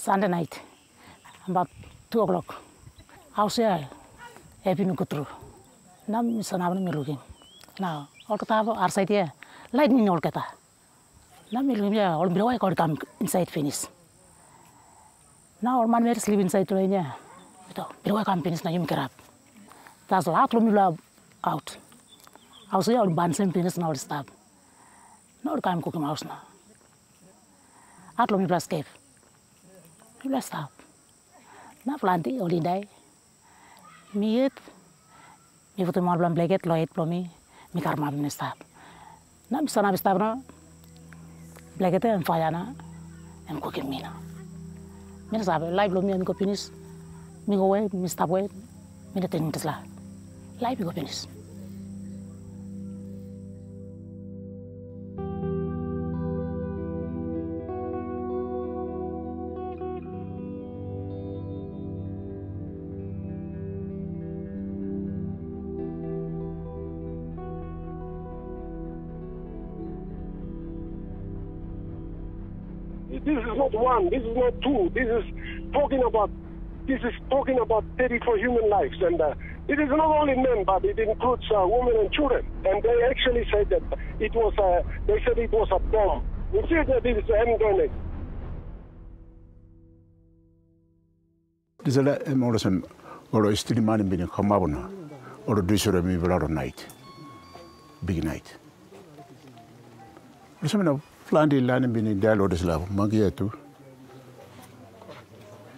Sunday night, about 2 o'clock. I was here, happy to go through. Now, Mr. Navani looking. Now, all the time, our side here, lightning all kata. Now, me looking here, all below I could come inside finish. Now, all man sleep inside to here. Below I come finish, now you up. That's all, I out. I was here, all bands and finish and all stuff. Now, I'm cooking house now. I told me to escape. Let's stop. Now, planting only die. Me eat. Me put more blanket, lo eat for me. Me karma me stop. Now, me son stop now. Blanket and fire now. I'm cooking me now. Me stop. Life lo me and go finish. Me go away. Me stop away. Me the thing is la. Life go finish. This is not one, this is not two, this is talking about 34 human lives. And it is not only men, but it includes women and children. And they actually said that it was a bomb. We see that it is a hand grenade. This is a Morrison or a still man being a Kamabona or a dishor of me a night, big night. Planty land being dialogue is love, Magiatu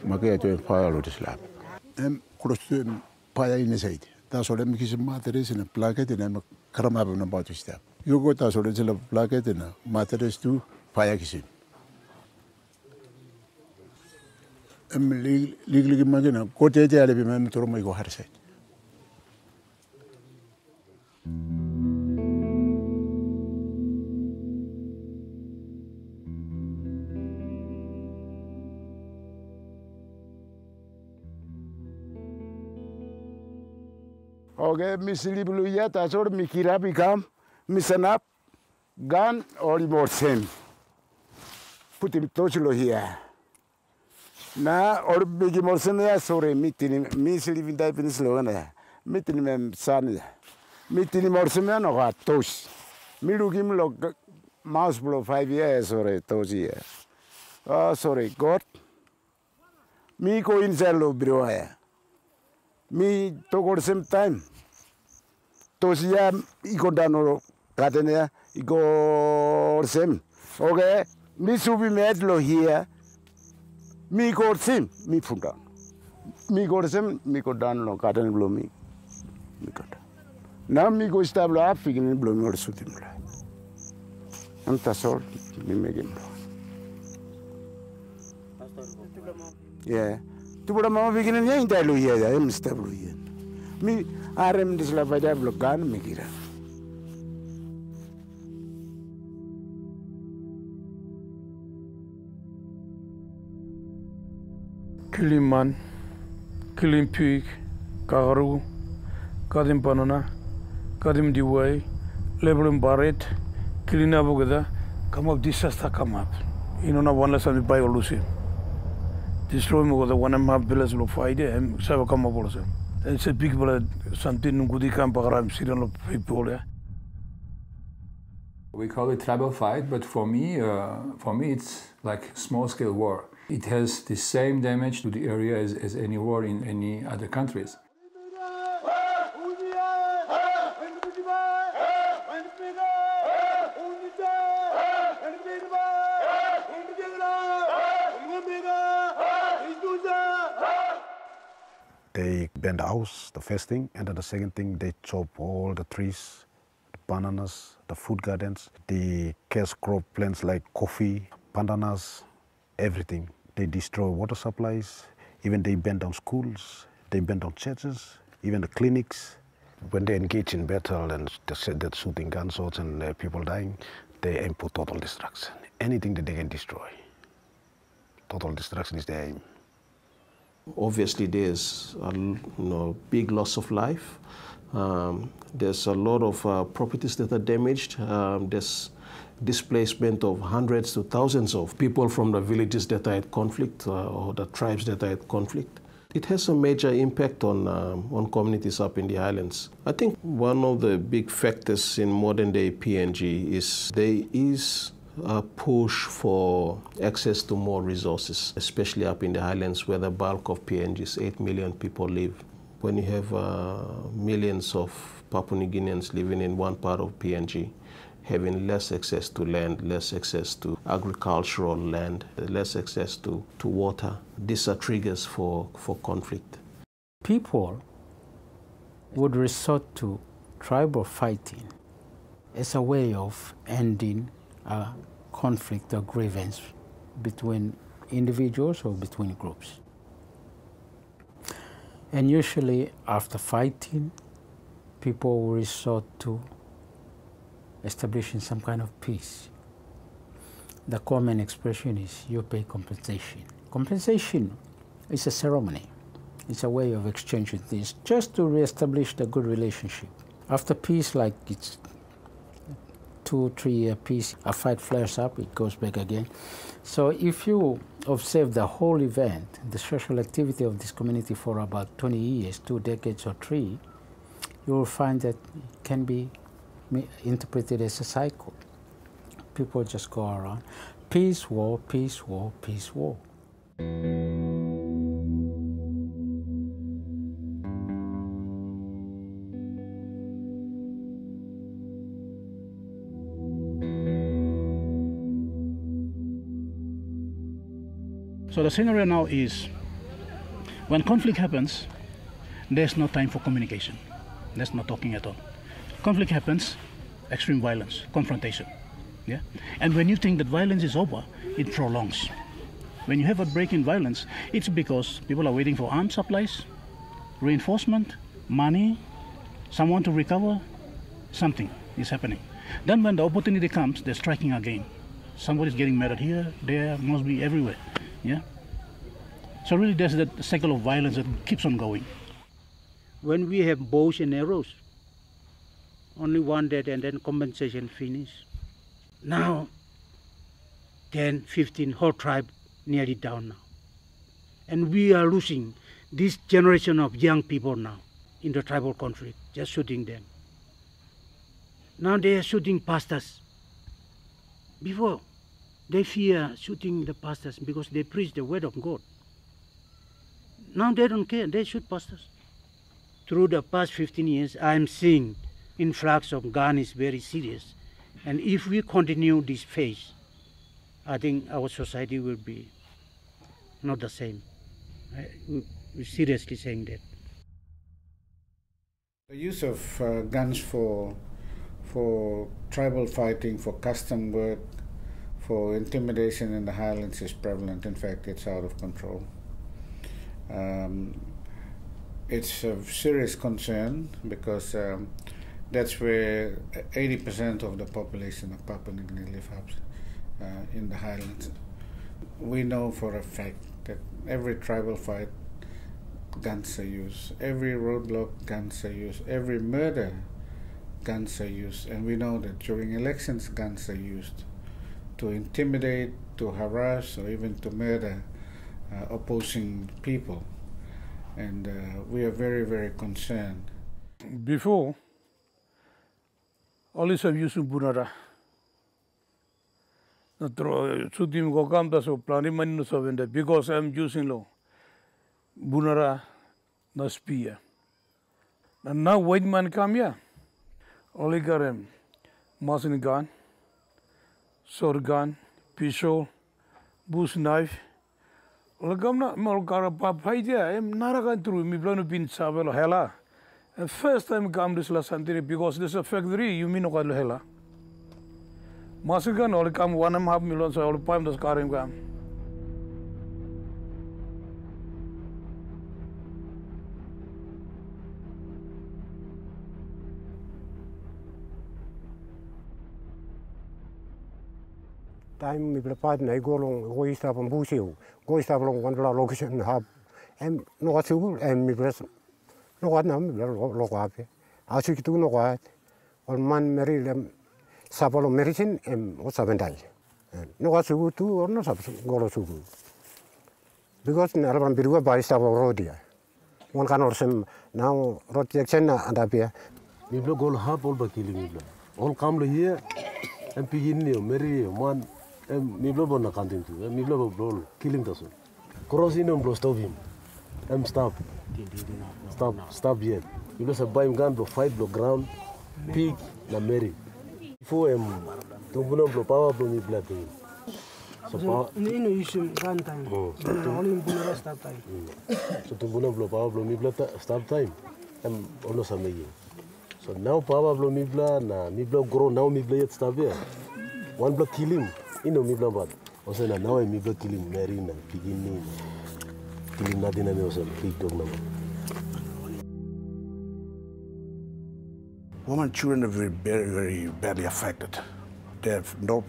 and fire of this lab. Close to fire in the side. That's all I'm kissing mattress and a placket and I'm a cramab about to step. You got us already a placket and a mattress too, fire kissing. I'm legally imagine a cottage I remember to my go her side. Okay, Miss Libluya, that's all Mikira become, Miss Anap, gun or more same. Put him totally here. Now, or big more same, sorry, meeting Miss Living Dive in Slovenia, meeting him son, meeting him or some or what toast. Me look him like mouse blow 5 years or a toast year. Oh, sorry, God. Me go in Zello, bro. Me took same time. Tosia, iko dano katenia, iko same. Okay, me subi medlo here. Me go same, me funda. Me go same, me go dano katen blow me. Me got. Now me go stablo up, figuring blow me or suitim. And that's all. Me make him. Yeah. Tu put a mama beginning in Dalo here, I am stable here. Me, I am this lavada blogan, Mikira. Killing man, killing pig, Kagaru, Kadim Banana, Kadim Diway, Lebron Barret, killing Abugada, come up disaster come up. You know, one less than the biolusi. Destroy me with the 1.5 villas of Friday and Savakama Bolsa. It's a big blood, something good campagram, sitting of people. We call it tribal fight, but for me, it's like small-scale war. It has the same damage to the area as any war in any other countries. They bend the house, the first thing, and then the second thing, they chop all the trees, the bananas, the food gardens, the cash crop plants like coffee, bananas, everything. They destroy water supplies, even they bend down schools, they bend down churches, even the clinics. When they engage in battle and they're shooting gunshots and people dying, they aim for total destruction. Anything that they can destroy. Total destruction is their aim. Obviously, there's big loss of life. There's a lot of properties that are damaged. There's displacement of hundreds to thousands of people from the villages that are at conflict or the tribes that are at conflict. It has a major impact on communities up in the Highlands. I think one of the big factors in modern day PNG is there is a push for access to more resources, especially up in the Highlands where the bulk of PNG's 8 million people live. When you have millions of Papua New Guineans living in one part of PNG, having less access to land, less access to agricultural land, less access to water, these are triggers for conflict. People would resort to tribal fighting as a way of ending a conflict or grievance between individuals or between groups. And usually after fighting, people will resort to establishing some kind of peace. The common expression is you pay compensation. Compensation is a ceremony. It's a way of exchanging things just to reestablish the good relationship. After peace, like it's 2-3 year peace, a fight flares up, it goes back again. So if you observe the whole event, the social activity of this community for about 20 years, 2 decades or 3, you will find that it can be interpreted as a cycle. People just go around, peace, war, peace, war, peace, war. So the scenario now is, when conflict happens, there's no time for communication. There's no talking at all. Conflict happens, extreme violence, confrontation. Yeah? And when you think that violence is over, it prolongs. When you have a break in violence, it's because people are waiting for arms supplies, reinforcement, money, someone to recover, something is happening. Then when the opportunity comes, they're striking again. Somebody's getting murdered here, there, must be everywhere. Yeah? So really there's that cycle of violence that keeps on going. When we have bows and arrows, only one dead and then compensation finish. Now, 10, 15, whole tribe nearly down now. And we are losing this generation of young people now in the tribal conflict, just shooting them. Now they are shooting pastors. Before, they fear shooting the pastors because they preach the word of God. Now they don't care, they shoot pastors. Through the past 15 years, I'm seeing influx of gun is very serious. And if we continue this phase, I think our society will be not the same. We're seriously saying that. The use of guns for tribal fighting, for custom work, for intimidation in the Highlands is prevalent. In fact, it's out of control. It's a serious concern because that's where 80% of the population of Papua New Guinea live in the Highlands. We know for a fact that every tribal fight, guns are used. Every roadblock, guns are used. Every murder, guns are used. And we know that during elections, guns are used to intimidate, to harass, or even to murder opposing people. And we are very, very concerned. Before, always have used bunara. Sudim go come to so planning money no because I'm using law. Bunara na spear. And now white man come here. Only got him machine gun, sword gun, pistol, bush knife. Only come na malkara papaya. I'm not going through me plan to be travel hella. And first time come this last Sunday because this is a factory. You mean no call hella. Machine gun only come 1.5 million. So all time this car come. Time mi prepared na go ista pang busiu go ista long one location hab em no atu em mi pres no what nam lo lo Asu kitu no kwa olman meri lem sapolo merisin o sabendai. No kwa sugu tu or no sab golo sugu. Because na alban birua bai sabo rodia. One kan orsem now road section anda pia. Miblo gol hap all bakili miblo. All come here and pigin ni meri man miblo bon na kantin tu. Miblo bol killing taso. Cross in blo stop him. Stop yet. Miblo sa buy gun blo fight blo ground pig na meri. Before tumbuna blo power blo mi black. So no issue one time. Only bula stop time. So tumbuna blo power blo mi black stop time. Ono sa megi. So now power blo mi black na mi black grow now mi black stop here. One block kill him. Mi black bad. Also now mi black kill him meri na pigin ni. Killing nothing na mi also big dog na. Women and children are very badly affected. They're not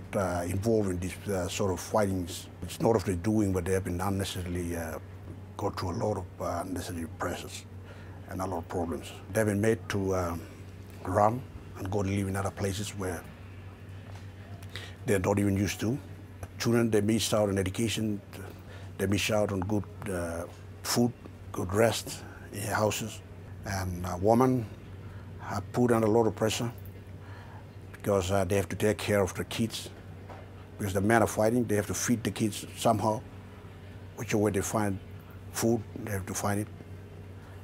involved in these sort of fightings. It's not of their doing, but they have been unnecessarily go through a lot of unnecessary pressures and a lot of problems. They've been made to run and go to live in other places where they're not even used to. Children, they miss out on education, they miss out on good food, good rest in houses. And women are put under a lot of pressure because they have to take care of the kids. Because the men are fighting, they have to feed the kids somehow. Whichever way they find food, they have to find it.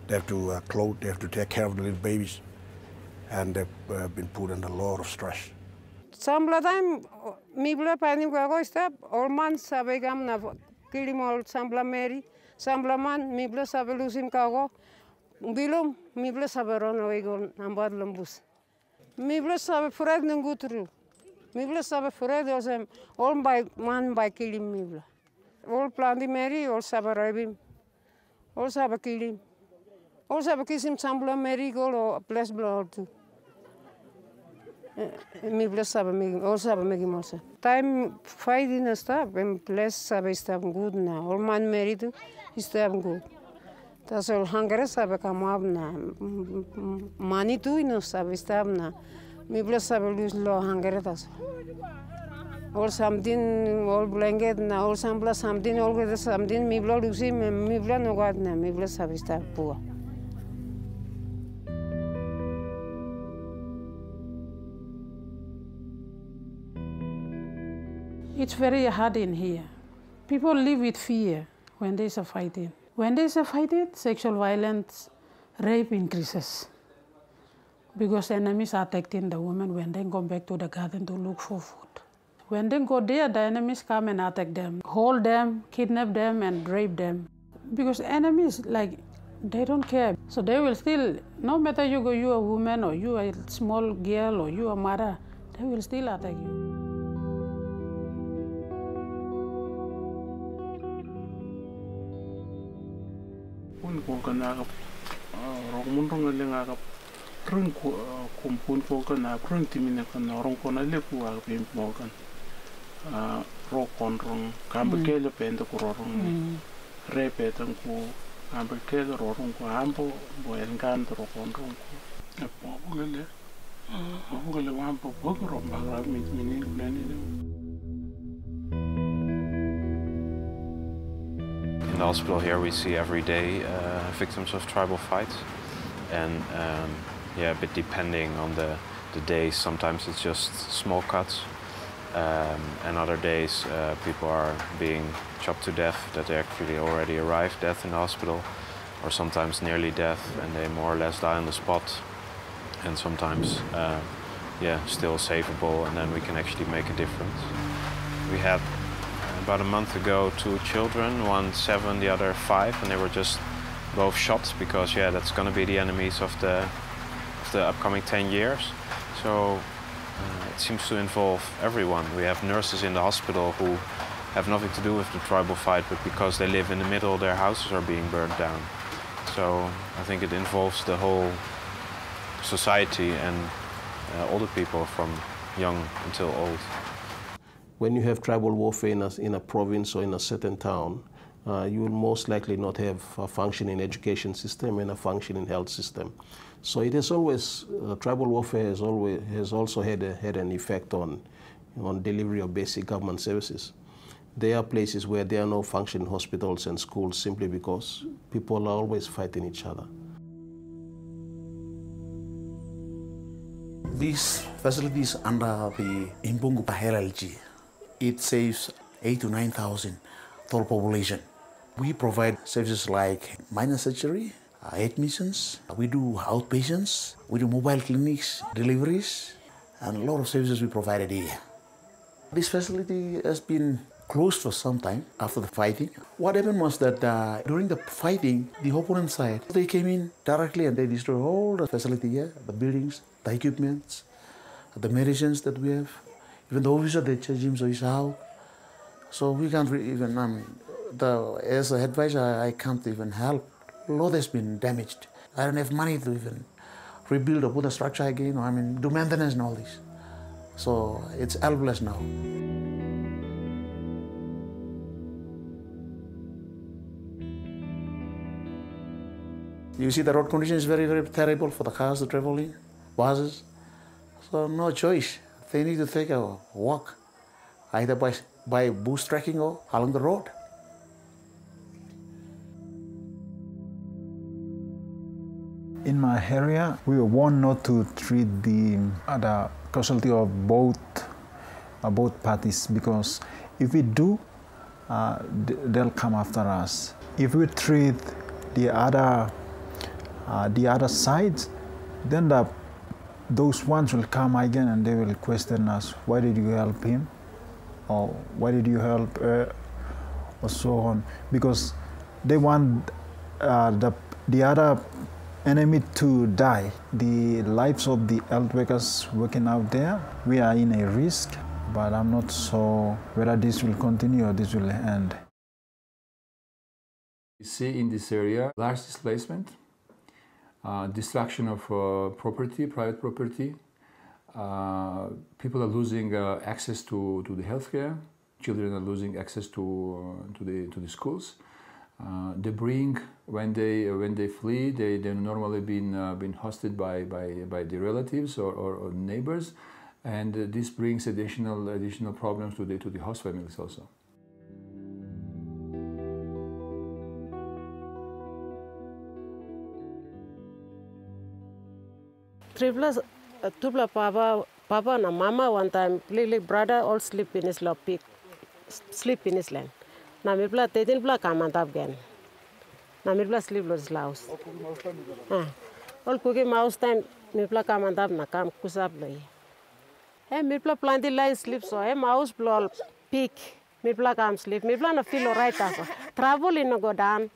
They have to clothe, they have to take care of the little babies. And they've been put under a lot of stress. Sometimes, mibla pani go step, all man sabegam na kilimol sambla meri, sambla man mibla sabelusim kago, bilum mibla saberon oigon ambad lambus. Mibla sabe fred ngutru, mibla sabe fred osem all by man by kilim mibla. All plandi meri, all saberabim, all sabe kilim, all sabe kisim sambla meri go plus blood. Mibla sabe me, all sabe me gimolse. Time fighting a stop, and place sabe stop good na. All man married stop good. Tas all hunger sabe come up na. Money too no sabe stop na. Mibla sabe lose low hunger tas. All something, all blanket na, all sambla something, all get something. Mibla lose him, mibla no god na. Mibla sabe stop poor. It's very hard in here. People live with fear when there's a fighting. When there's a fighting, sexual violence, rape increases. Because enemies are attacking the women when they go back to the garden to look for food. When they go there, the enemies come and attack them, hold them, kidnap them, and rape them. Because enemies, they don't care. So they will still, no matter you a woman or you a small girl or you a mother, they will still attack you. Ko kana rong mun rong le nga ka prung ko kumpun ko kana prung timina kana rong ko na le ku a pim mo kan ro kon rong kambe kele pende ko rong repetan ko kambe kele ro rong ko ambo bo en kan ro kon rong ko po ngale wampo bo ro ba mi ni In the hospital here we see every day victims of tribal fights, and a bit depending on the days, sometimes it's just small cuts, and other days people are being chopped to death, that they actually already arrived death in the hospital, or sometimes nearly death and they more or less die on the spot, and sometimes still savable, and then we can actually make a difference. We had about a month ago 2 children, one 7, the other 5, and they were just both shot because that's going to be the enemies of the upcoming 10 years. So it seems to involve everyone. We have nurses in the hospital who have nothing to do with the tribal fight, but because they live in the middle, their houses are being burned down. So I think it involves the whole society and all the people from young until old. When you have tribal warfare in a province or in a certain town, you will most likely not have a functioning education system and a functioning health system. So it has always, tribal warfare has also had an effect on delivery of basic government services. There are places where there are no functioning hospitals and schools simply because people are always fighting each other. These facilities under the Imbungu LLG, it saves 8,000 to 9,000 total population. We provide services like minor surgery, admissions, we do outpatients, we do mobile clinics, deliveries, and a lot of services we provided here. This facility has been closed for some time after the fighting. What happened was that during the fighting, the opponent side, they came in directly and they destroyed all the facility here, the buildings, the equipments, the medicines that we have. Even the officer, they charge him, so he's out. So we can't even, as an advisor, I can't even help. A lot has been damaged. I don't have money to even rebuild or put a structure again, do maintenance and all this. So it's helpless now. You see the road condition is very, very terrible for the cars to travel in, buses. So no choice. They need to take a walk, either by bush trekking or along the road. In my area, we were warned not to treat the other casualty of both parties, because if we do, they'll come after us. If we treat the other side, then those ones will come again and they will question us, why did you help him? Or why did you help her? Or so on. Because they want the other enemy to die. The lives of the health workers working out there, we are in a risk, but I'm not sure whether this will continue or this will end. We see in this area large displacement, destruction of property, private property. People are losing access to the healthcare. Children are losing access to the schools. They bring, when they flee, they're normally been hosted by the relatives or neighbors, and this brings additional problems to the host families also. Tubla Papa and Mama one time, Lily brother all sleep in his land. Na mi bla tetin bla kamantap again. Na mi bla sleep los laos. All cookie mouse time mi bla kamantap na kam kusap loi. Mi bla plant line sleep so mouse bla pig mi bla kam sleep. Mi bla na feel alright aso. Travel in no go down.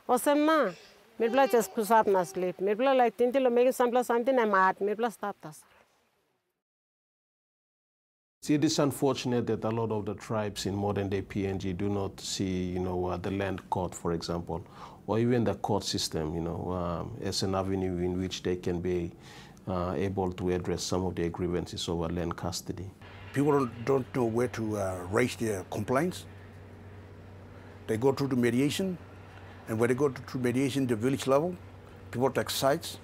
Osem na mi bla just kusap na sleep. Mi bla like tintilo making something I'm at. Mi bla stop tas. See, it is unfortunate that a lot of the tribes in modern-day PNG do not see, the land court, for example, or even the court system, as an avenue in which they can be able to address some of their grievances over land custody. People don't know where to raise their complaints. They go through the mediation, and when they go through mediation, the village level, people take sides,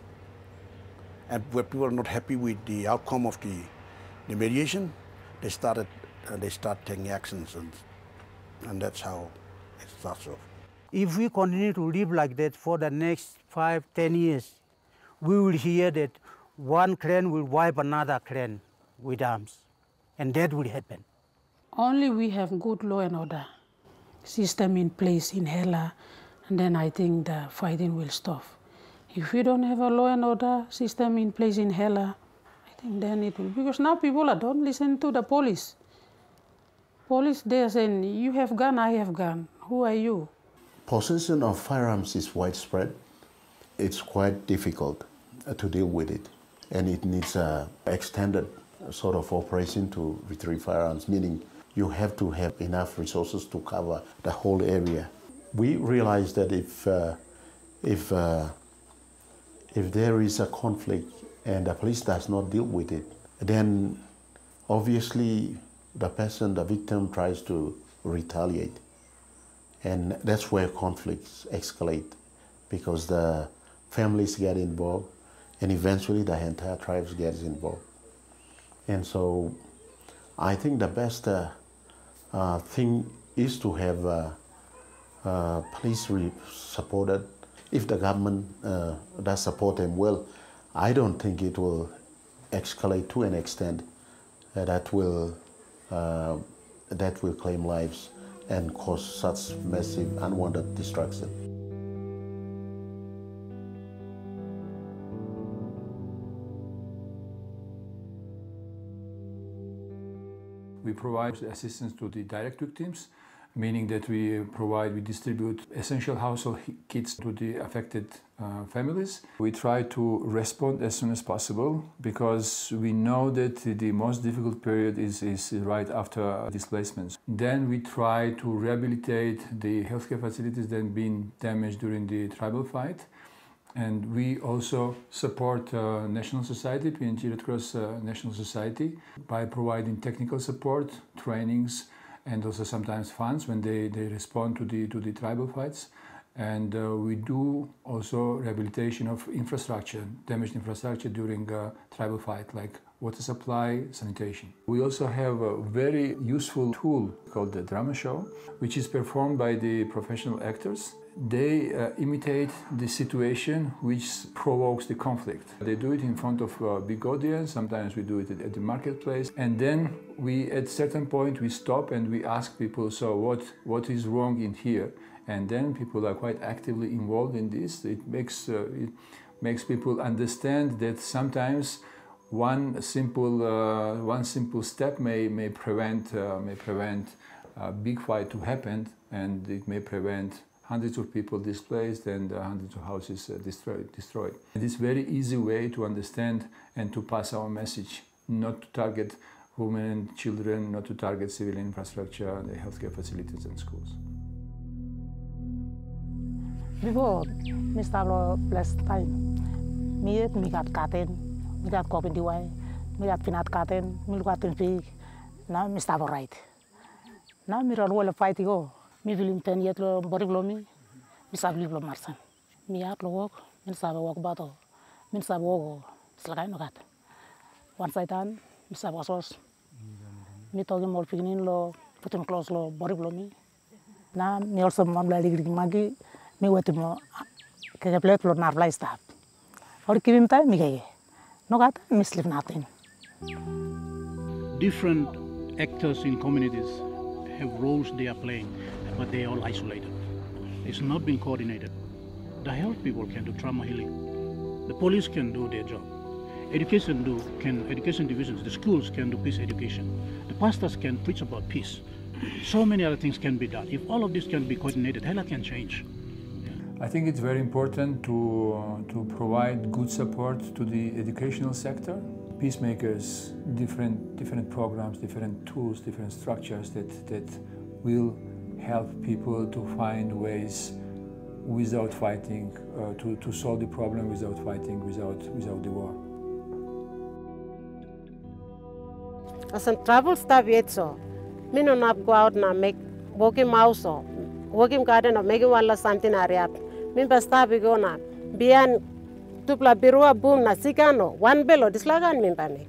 and where people are not happy with the outcome of the mediation, they start taking actions, and that's how it starts off. If we continue to live like that for the next 5-10 years, we will hear that one clan will wipe another clan with arms, and that will happen. Only we have good law and order system in place in Hela, and then I think the fighting will stop. If we don't have a law and order system in place in Hela, I think then it will, because now people don't listen to the police. Police, they are saying, you have gun, I have gun. Who are you? Possession of firearms is widespread. It's quite difficult to deal with it. And it needs an extended sort of operation to retrieve firearms, meaning you have to have enough resources to cover the whole area. We realize that if there is a conflict and the police does not deal with it, then obviously the person, the victim, tries to retaliate. And that's where conflicts escalate, because the families get involved, and eventually the entire tribes gets involved. And so I think the best thing is to have police supported. If the government does support them well, I don't think it will escalate to an extent that will claim lives and cause such massive unwanted destruction. We provide assistance to the direct victims, meaning that we distribute essential household kits to the affected families. We try to respond as soon as possible, because we know that the most difficult period is right after displacements. Then we try to rehabilitate the healthcare facilities that have been damaged during the tribal fight. And we also support National Society, PNG Red Cross National Society, by providing technical support, trainings, and also sometimes funds when they respond to the tribal fights. And we do also rehabilitation of infrastructure, damaged infrastructure during tribal fight, like water supply, sanitation. We also have a very useful tool called the drama show, which is performed by the professional actors. They imitate the situation which provokes the conflict. They do it in front of a big audience. Sometimes we do it at the marketplace. And then at a certain point, we stop and we ask people, so what is wrong in here? And then people are quite actively involved in this. It makes people understand that sometimes one simple step may prevent a big fight to happen, and it may prevent hundreds of people displaced and hundreds of houses destroyed. It is a very easy way to understand and to pass our message, not to target women and children, not to target civil infrastructure, the healthcare facilities and schools. Before me start last time, me got katen, me got copy diwai, me got pinat katen, me got pig. Now me start right. Now me roll fight go. Me feeling 10 years lo body blow me sab live lo marsan. Me at lo walk, me sab walk bato, me sab walk slakai no gat. One side on, me sab was. Me talking more pignin lo put him close lo body blow me. Now me also mamla ligri magi. Me wait mo kaya plate lo narfly stop. Or give him time me kaya. No got me sleep nothing. Different actors in communities have roles they are playing, but they are all isolated. It's not being coordinated. The health people can do trauma healing. The police can do their job. Education divisions, the schools can do peace education. The pastors can preach about peace. So many other things can be done. If all of this can be coordinated, Hela can change. I think it's very important to provide good support to the educational sector. Peacemakers, different programs, different tools, different structures that will help people to find ways without fighting, to solve the problem without fighting, without the war. As a travel staff yet so, me no not go out na make walking mouse or walking garden or making wala something area. Me basta go na bian tupla birua boom na sikano one belo dislagan me pame.